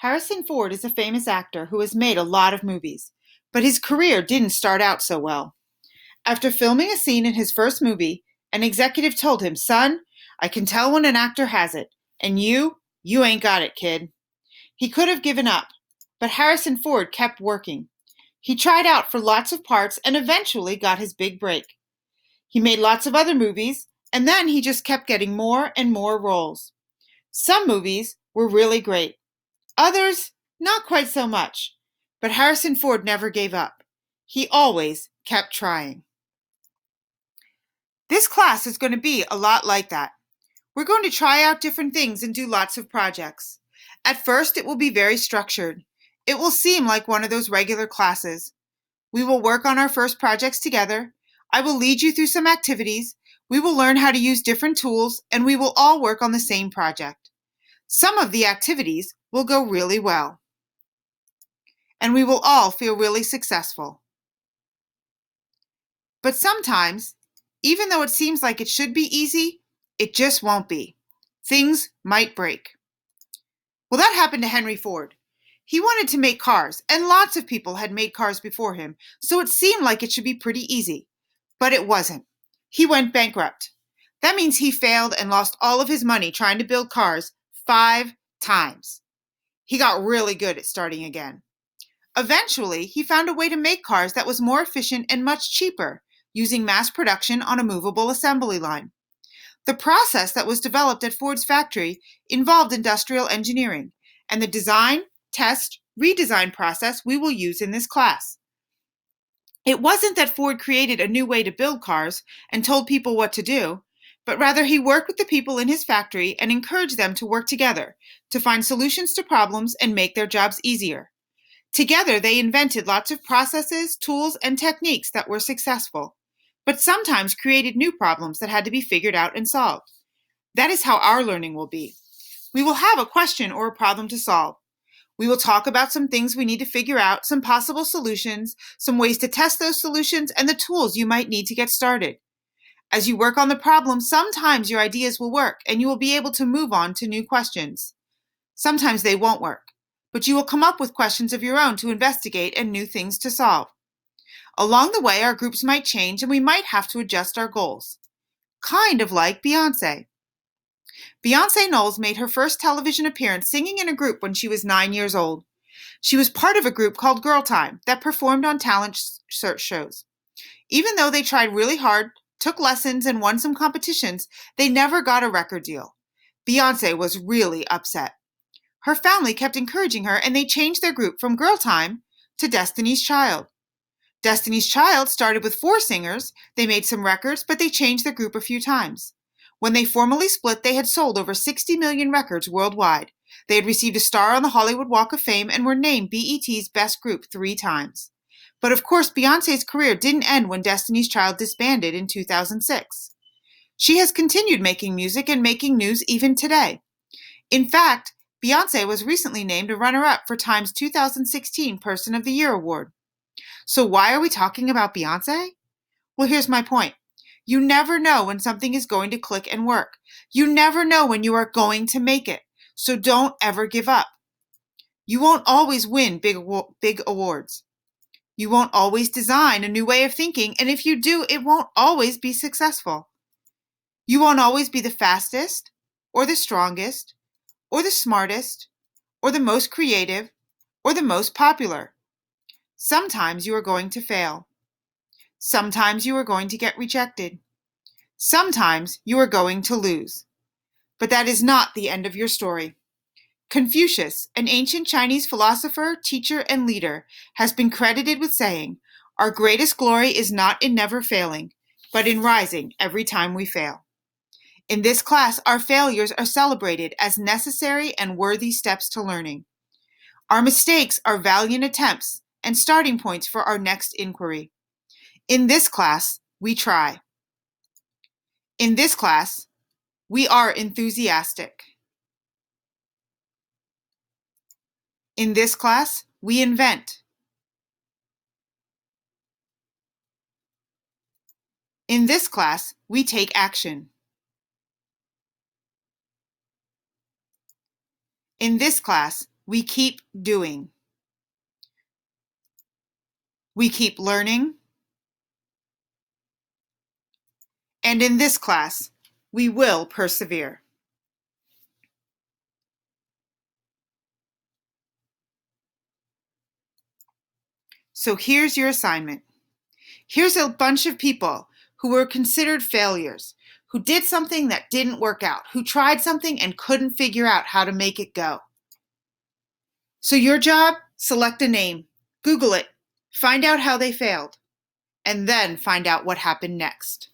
Harrison Ford is a famous actor who has made a lot of movies, but his career didn't start out so well. After filming a scene in his first movie, an executive told him, "Son, I can tell when an actor has it, and you ain't got it, kid." He could have given up, but Harrison Ford kept working. He tried out for lots of parts and eventually got his big break. He made lots of other movies, and then he just kept getting more and more roles. Some movies were really great. Others, not quite so much. But Harrison Ford never gave up. He always kept trying. This class is going to be a lot like that. We're going to try out different things and do lots of projects. At first, it will be very structured. It will seem like one of those regular classes. We will work on our first projects together. I will lead you through some activities. We will learn how to use different tools, and we will all work on the same project. Some of the activities will go really well, and we will all feel really successful. But sometimes, even though it seems like it should be easy, it just won't be. Things might break. Well, that happened to Henry Ford. He wanted to make cars, and lots of people had made cars before him, so it seemed like it should be pretty easy. But it wasn't. He went bankrupt. That means he failed and lost all of his money trying to build cars 5 times. He got really good at starting again. Eventually, he found a way to make cars that was more efficient and much cheaper, using mass production on a movable assembly line. The process that was developed at Ford's factory involved industrial engineering, and the design, test, redesign process we will use in this class. It wasn't that Ford created a new way to build cars and told people what to do, but rather he worked with the people in his factory and encouraged them to work together to find solutions to problems and make their jobs easier. Together, they invented lots of processes, tools, and techniques that were successful, but sometimes created new problems that had to be figured out and solved. That is how our learning will be. We will have a question or a problem to solve. We will talk about some things we need to figure out, some possible solutions, some ways to test those solutions, and the tools you might need to get started. As you work on the problem, sometimes your ideas will work and you will be able to move on to new questions. Sometimes they won't work, but you will come up with questions of your own to investigate and new things to solve. Along the way, our groups might change and we might have to adjust our goals. Kind of like Beyoncé. Beyoncé Knowles made her first television appearance singing in a group when she was 9 years old. She was part of a group called Girl Time that performed on talent search shows. Even though they tried really hard, took lessons, and won some competitions, they never got a record deal. Beyoncé was really upset. Her family kept encouraging her, and they changed their group from Girl Time to Destiny's Child. Destiny's Child started with 4 singers. They made some records, but they changed their group a few times. When they formally split, they had sold over 60 million records worldwide. They had received a star on the Hollywood Walk of Fame and were named BET's Best Group 3 times. But of course, Beyoncé's career didn't end when Destiny's Child disbanded in 2006. She has continued making music and making news even today. In fact, Beyoncé was recently named a runner-up for Time's 2016 Person of the Year award. So why are we talking about Beyoncé? Well, here's my point. You never know when something is going to click and work. You never know when you are going to make it. So don't ever give up. You won't always win big awards. You won't always design a new way of thinking, and if you do, it won't always be successful. You won't always be the fastest, or the strongest, or the smartest, or the most creative, or the most popular. Sometimes you are going to fail. Sometimes you are going to get rejected. Sometimes you are going to lose. But that is not the end of your story. Confucius, an ancient Chinese philosopher, teacher, and leader, has been credited with saying, "Our greatest glory is not in never failing, but in rising every time we fail." In this class, our failures are celebrated as necessary and worthy steps to learning. Our mistakes are valiant attempts and starting points for our next inquiry. In this class, we try. In this class, we are enthusiastic. In this class, we invent. In this class, we take action. In this class, We keep doing. We keep learning. And in this class, we will persevere. So here's your assignment. Here's a bunch of people who were considered failures, who did something that didn't work out, who tried something and couldn't figure out how to make it go. So your job, select a name, Google it, find out how they failed, and then find out what happened next.